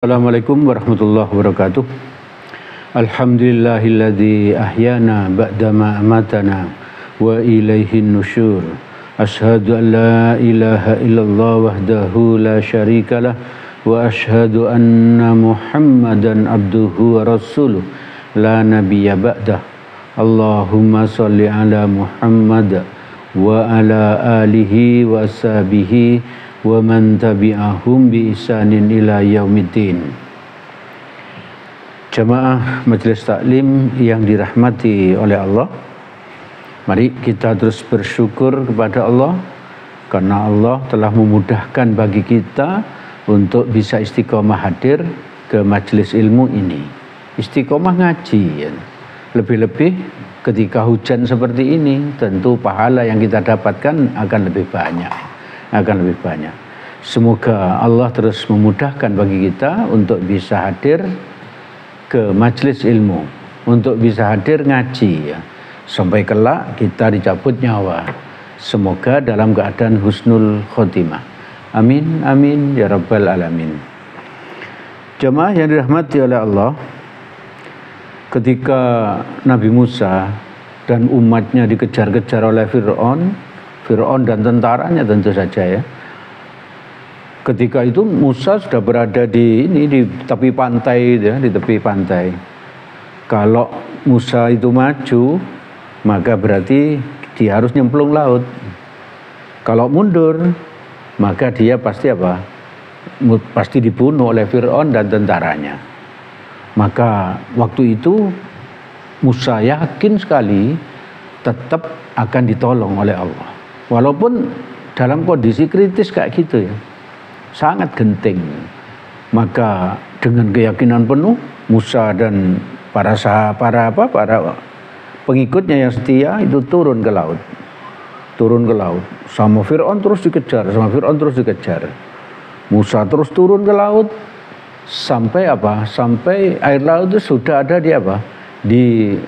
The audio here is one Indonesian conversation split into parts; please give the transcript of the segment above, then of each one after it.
Assalamualaikum warahmatullahi wabarakatuh. Alhamdulillahilladzi ahyana ba'dama amatana wa ilaihin nusyur. Asyhadu an la ilaha illallah wahdahu la syarikalah wa asyhadu anna Muhammadan abduhu wa rasuluh la nabiyya ba'dah. Allahumma shalli ala Muhammad wa ala alihi wa sahbihi wa man tabi'ahum bi ihsanin ila yaumiddin. Jamaah Majelis Taklim yang dirahmati oleh Allah, mari kita terus bersyukur kepada Allah karena Allah telah memudahkan bagi kita untuk bisa istiqomah hadir ke majelis ilmu ini. Istiqomah ngaji ya. Lebih-lebih ketika hujan seperti ini, tentu pahala yang kita dapatkan akan lebih banyak. Semoga Allah terus memudahkan bagi kita untuk bisa hadir ke majelis ilmu, untuk bisa hadir ngaji ya. Sampai kelak kita dicabut nyawa. Semoga dalam keadaan husnul khotimah. Amin, amin, ya rabbal alamin. Jemaah yang dirahmati oleh Allah, ketika Nabi Musa dan umatnya dikejar-kejar oleh Fir'aun dan tentaranya tentu saja ya. Ketika itu Musa sudah berada di tepi pantai ya, di tepi pantai. Kalau Musa itu maju, maka berarti dia harus nyemplung laut. Kalau mundur, maka dia pasti pasti dibunuh oleh Fir'aun dan tentaranya. Maka waktu itu Musa yakin sekali tetap akan ditolong oleh Allah. Walaupun dalam kondisi kritis kayak gitu ya, sangat genting. Maka dengan keyakinan penuh Musa dan para pengikutnya yang setia itu turun ke laut. Sama Fir'aun terus dikejar. Musa terus turun ke laut sampai Sampai air laut itu sudah ada di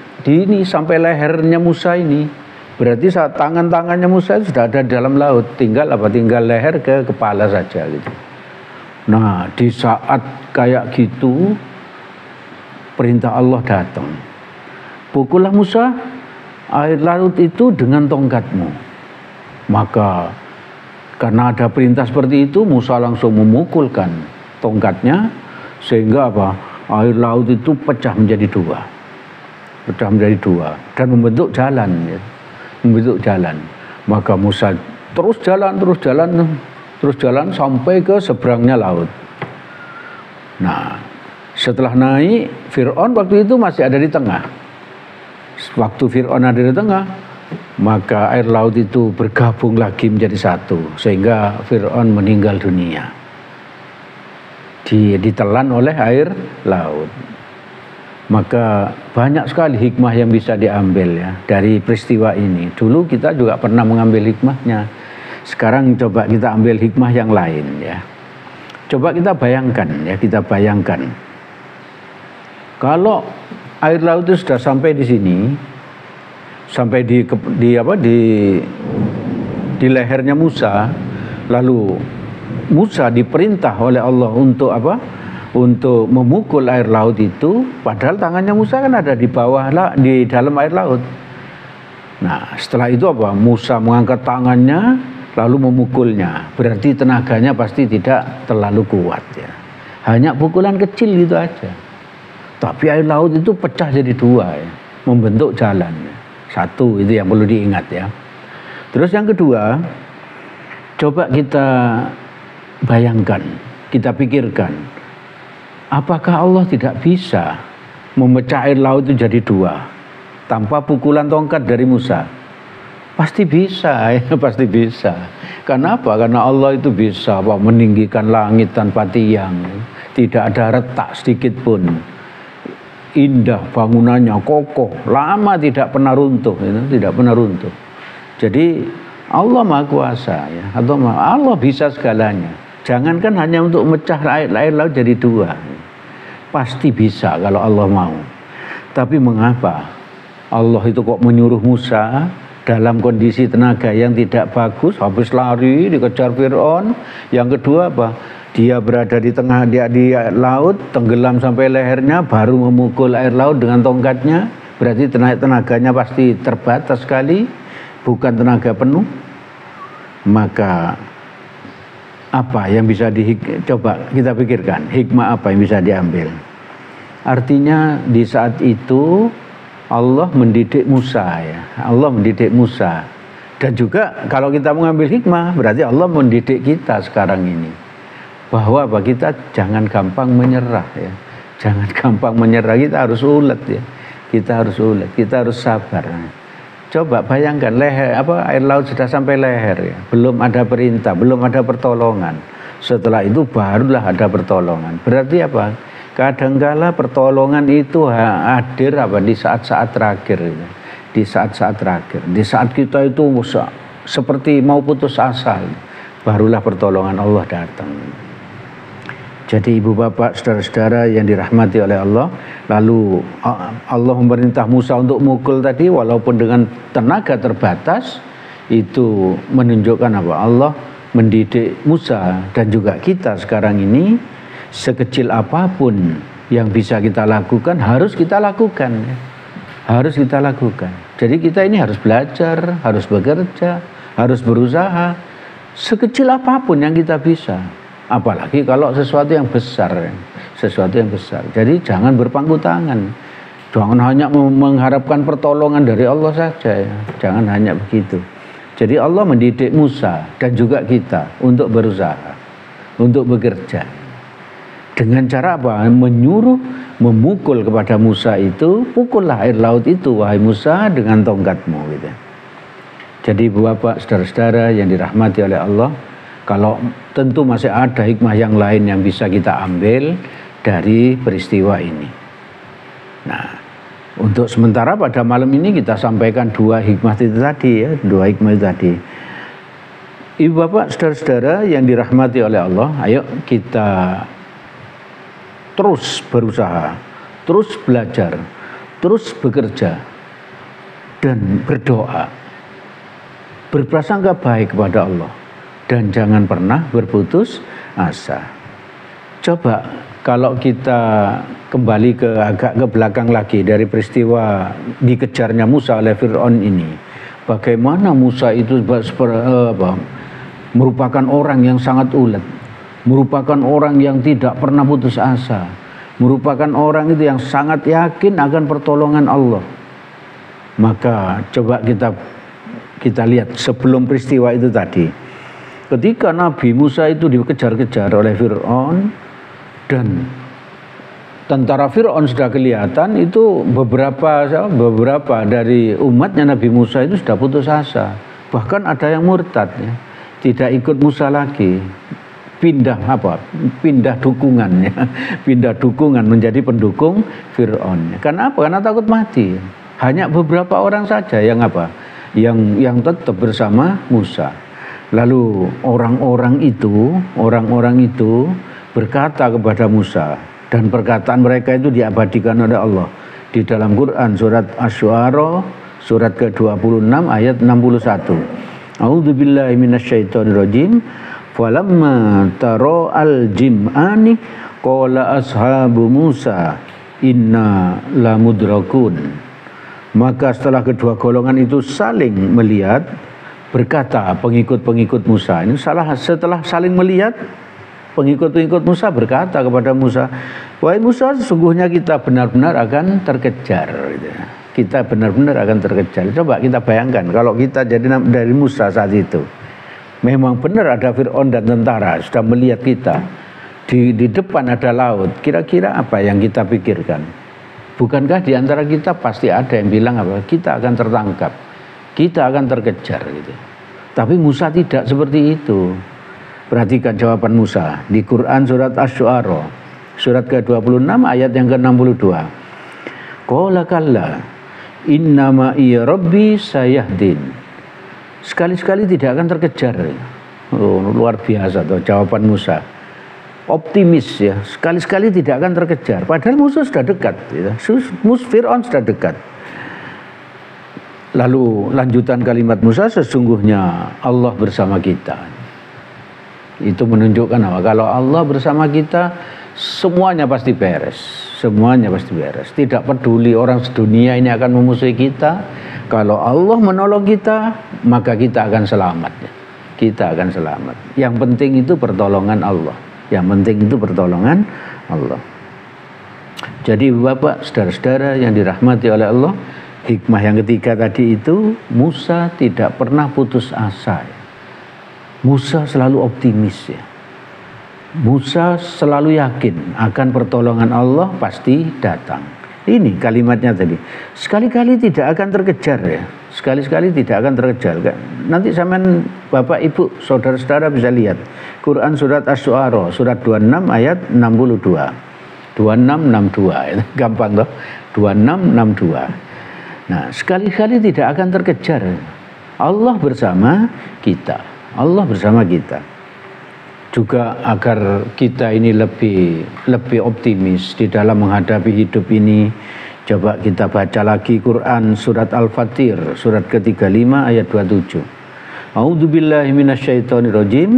sampai lehernya Musa ini. Berarti saat tangannya Musa itu sudah ada di dalam laut, tinggal leher ke kepala saja gitu. Nah, di saat kayak gitu perintah Allah datang. Pukullah Musa air laut itu dengan tongkatmu. Maka karena ada perintah seperti itu, Musa langsung memukulkan tongkatnya sehingga air laut itu pecah menjadi dua dan membentuk jalan ya. Maka Musa terus jalan sampai ke seberangnya laut. Nah, setelah naik, Fir'aun waktu itu masih ada di tengah. Waktu Fir'aun ada di tengah, maka air laut itu bergabung lagi menjadi satu, sehingga Fir'aun meninggal dunia. Ditelan oleh air laut. Maka banyak sekali hikmah yang bisa diambil ya dari peristiwa ini. Dulu kita juga pernah mengambil hikmahnya. Sekarang coba kita ambil hikmah yang lain ya. Coba kita bayangkan. Kalau air laut itu sudah sampai di sini, sampai di lehernya Musa, lalu Musa diperintah oleh Allah untuk memukul air laut itu, padahal tangannya Musa kan ada di bawah di dalam air laut. Nah, setelah itu Musa mengangkat tangannya lalu memukulnya. Berarti tenaganya pasti tidak terlalu kuat ya. Hanya pukulan kecil gitu aja. Tapi air laut itu pecah jadi dua ya, membentuk jalan. Satu itu yang perlu diingat ya. Terus yang kedua, coba kita bayangkan, kita pikirkan. Apakah Allah tidak bisa memecah air laut itu jadi dua tanpa pukulan tongkat dari Musa? Pasti bisa ya, pasti bisa. Kenapa? Karena Allah itu bisa meninggikan langit tanpa tiang. Tidak ada retak sedikit pun. Indah bangunannya, kokoh, lama tidak pernah runtuh, tidak pernah runtuh. Jadi Allah Maha Kuasa ya, atau Allah bisa segalanya. Jangankan hanya untuk memecah air laut jadi dua. Pasti bisa kalau Allah mau. Tapi mengapa Allah itu kok menyuruh Musa dalam kondisi tenaga yang tidak bagus, habis lari dikejar Fir'aun. Yang kedua Dia berada di tengah di laut, tenggelam sampai lehernya, baru memukul air laut dengan tongkatnya. Berarti tenaganya pasti terbatas sekali, bukan tenaga penuh. Maka apa yang bisa coba kita pikirkan, hikmah apa yang bisa diambil? Artinya di saat itu Allah mendidik Musa, ya. Allah mendidik Musa. Dan juga kalau kita mengambil hikmah, berarti Allah mendidik kita sekarang ini. Bahwa kita jangan gampang menyerah, ya. Jangan gampang menyerah, kita harus ulet, ya. Kita harus ulet, kita harus sabar. Coba bayangkan air laut sudah sampai leher, ya. Belum ada perintah, belum ada pertolongan. Setelah itu barulah ada pertolongan. Berarti apa? Kadangkala pertolongan itu hadir di saat-saat terakhir, ya. Di saat-saat terakhir, di saat kita itu seperti mau putus asa, barulah pertolongan Allah datang. Jadi ibu bapak, saudara-saudara yang dirahmati oleh Allah, lalu Allah memerintah Musa untuk mukul tadi walaupun dengan tenaga terbatas, itu menunjukkan apa? Allah mendidik Musa dan juga kita sekarang ini, sekecil apapun yang bisa kita lakukan harus kita lakukan, ya. Harus kita lakukan. Jadi kita ini harus belajar, harus bekerja, harus berusaha sekecil apapun yang kita bisa. Apalagi kalau sesuatu yang besar, sesuatu yang besar. Jadi jangan berpangku tangan, jangan hanya mengharapkan pertolongan dari Allah saja, ya. Jangan hanya begitu. Jadi Allah mendidik Musa dan juga kita untuk berusaha, untuk bekerja. Dengan cara apa? Menyuruh, memukul kepada Musa itu, pukullah air laut itu wahai Musa dengan tongkatmu, gitu. Jadi bapak, saudara-saudara yang dirahmati oleh Allah, kalau tentu masih ada hikmah yang lain yang bisa kita ambil dari peristiwa ini. Nah, untuk sementara pada malam ini kita sampaikan dua hikmah itu tadi, ya, dua hikmah itu tadi. Ibu bapak, saudara-saudara yang dirahmati oleh Allah, ayo kita terus berusaha, terus belajar, terus bekerja, dan berdoa, berprasangka baik kepada Allah. Dan jangan pernah berputus asa. Coba kalau kita kembali agak ke belakang lagi dari peristiwa dikejarnya Musa oleh Fir'aun ini. Bagaimana Musa itu merupakan orang yang sangat ulet. Merupakan orang yang tidak pernah putus asa. Merupakan orang itu yang sangat yakin akan pertolongan Allah. Maka coba kita lihat sebelum peristiwa itu tadi. Ketika Nabi Musa itu dikejar-kejar oleh Fir'aun dan tentara Fir'aun sudah kelihatan, itu beberapa dari umatnya Nabi Musa itu sudah putus asa. Bahkan ada yang murtad, ya, tidak ikut Musa lagi, pindah dukungannya, pindah dukungan menjadi pendukung Fir'aun. Karena apa? Karena takut mati. Hanya beberapa orang saja yang yang tetap bersama Musa. Lalu orang-orang itu berkata kepada Musa, dan perkataan mereka itu diabadikan oleh Allah di dalam Quran surat Asy-Syu'ara surat ke-26 ayat 61. A'udzubillahi minasyaitonirrajim. Falamma tara'al jim'ani qala ashabu Musa inna lamudrakun. Maka setelah kedua golongan itu saling melihat, berkata pengikut-pengikut Musa ini setelah saling melihat, pengikut-pengikut Musa berkata kepada Musa, wahai Musa, sesungguhnya kita benar-benar akan terkejar. Kita benar-benar akan terkejar. Coba kita bayangkan kalau kita jadi dari Musa saat itu. Memang benar ada Fir'aun dan tentara sudah melihat kita. Di depan ada laut. Kira-kira apa yang kita pikirkan? Bukankah di antara kita pasti ada yang bilang kita akan tertangkap, kita akan terkejar, gitu. Tapi Musa tidak seperti itu. Perhatikan jawaban Musa di Quran surat Asy-Syu'ara surat ke-26 ayat yang ke-62. Qala kalla innama iya rabbi sayahdin. Sekali-sekali tidak akan terkejar. Oh, luar biasa tuh jawaban Musa. Optimis, ya, sekali-sekali tidak akan terkejar. Padahal musuh sudah dekat, ya. Fir'aun sudah dekat. Lalu lanjutan kalimat Musa, sesungguhnya Allah bersama kita. Itu menunjukkan apa? Kalau Allah bersama kita, semuanya pasti beres. Semuanya pasti beres. Tidak peduli orang sedunia ini akan memusuhi kita. Kalau Allah menolong kita, maka kita akan selamat. Kita akan selamat. Yang penting itu pertolongan Allah. Yang penting itu pertolongan Allah. Jadi Bapak, saudara-saudara yang dirahmati oleh Allah, hikmah yang ketiga tadi itu, Musa tidak pernah putus asa. Musa selalu optimis ya. Musa selalu yakin akan pertolongan Allah pasti datang. Ini kalimatnya tadi. Sekali-kali tidak akan terkejar ya. Sekali-sekali tidak akan terkejar. Nanti sampean Bapak Ibu, saudara-saudara bisa lihat. Quran surat Asy-Syu'ara, surat 26 ayat 62. 2662 itu gampang toh. 2662. Nah, sekali-kali tidak akan terkejar. Allah bersama kita. Allah bersama kita. Juga agar kita ini lebih optimis di dalam menghadapi hidup ini, coba kita baca lagi Quran surat Al-Fatir surat ke-35 ayat 27. A'udzubillahi minasyaitonirrajim.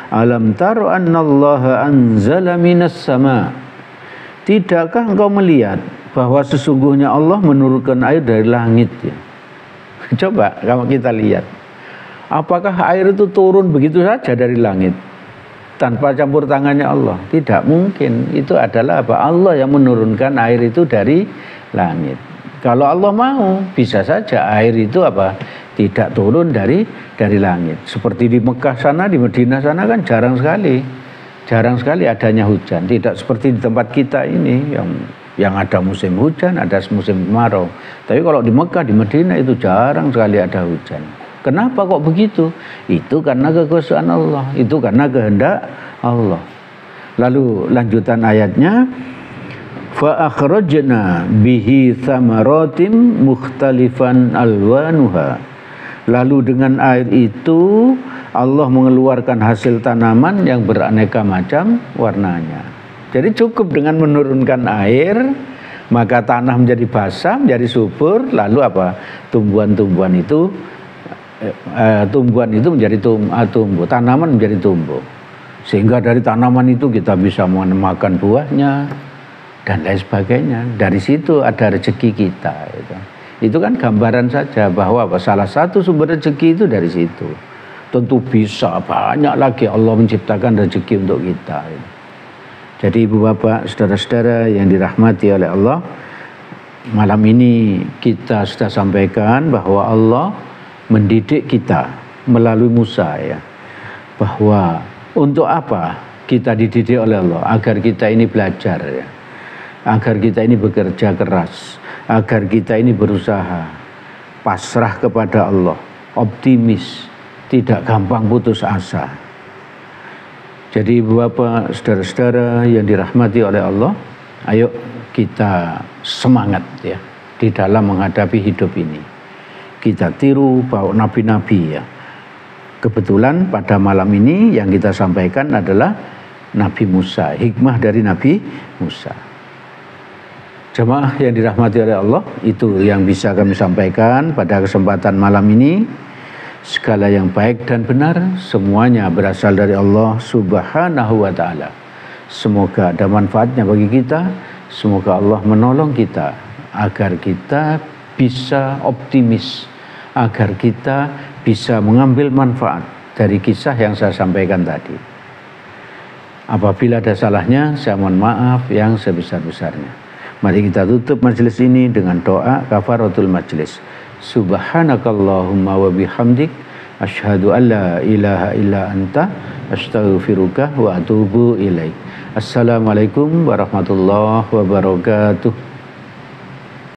Alam taro annallaha anzala minas sama. Tidakkah engkau melihat bahwa sesungguhnya Allah menurunkan air dari langit ya? Coba kalau kita lihat, apakah air itu turun begitu saja dari langit tanpa campur tangannya Allah? Tidak mungkin. Itu adalah apa? Allah yang menurunkan air itu dari langit. Kalau Allah mau, bisa saja air itu apa? Tidak turun dari langit. Seperti di Mekah sana, di Madinah sana kan jarang sekali adanya hujan. Tidak seperti di tempat kita ini yang ada musim hujan, ada musim kemarau. Tapi kalau di Mekah, di Madinah itu jarang sekali ada hujan. Kenapa kok begitu? Itu karena kekuasaan Allah, itu karena kehendak Allah. Lalu lanjutan ayatnya, fa akhrajna bihi thamaratim mukhtalifan alwanuha. Lalu dengan air itu Allah mengeluarkan hasil tanaman yang beraneka macam warnanya. Jadi cukup dengan menurunkan air, maka tanah menjadi basah, menjadi subur, lalu apa? Tumbuhan-tumbuhan itu menjadi tumbuh, tanaman menjadi tumbuh. Sehingga dari tanaman itu kita bisa memakan buahnya dan lain sebagainya. Dari situ ada rezeki kita. Itu kan gambaran saja bahwa salah satu sumber rezeki itu dari situ. Tentu bisa banyak lagi Allah menciptakan rezeki untuk kita. Jadi ibu bapak, saudara-saudara yang dirahmati oleh Allah, malam ini kita sudah sampaikan bahwa Allah mendidik kita melalui Musa ya. Bahwa untuk apa kita dididik oleh Allah? Agar kita ini belajar ya. Agar kita ini bekerja keras, agar kita ini berusaha, pasrah kepada Allah, optimis, tidak gampang putus asa. Jadi ibu bapak, saudara-saudara yang dirahmati oleh Allah, ayo kita semangat ya di dalam menghadapi hidup ini. Kita tiru bahwa nabi-nabi ya. Kebetulan pada malam ini yang kita sampaikan adalah Nabi Musa, hikmah dari Nabi Musa. Jemaah yang dirahmati oleh Allah, itu yang bisa kami sampaikan pada kesempatan malam ini. Segala yang baik dan benar semuanya berasal dari Allah Subhanahu wa ta'ala. Semoga ada manfaatnya bagi kita. Semoga Allah menolong kita agar kita bisa optimis, agar kita bisa mengambil manfaat dari kisah yang saya sampaikan tadi. Apabila ada salahnya, saya mohon maaf yang sebesar-besarnya. Mari kita tutup majelis ini dengan doa kafaratul majelis. Subhanakallahumma wa bihamdik asyhadu an la ilaha illa anta astaghfiruka wa atubu ilaik. Assalamualaikum warahmatullahi wabarakatuh.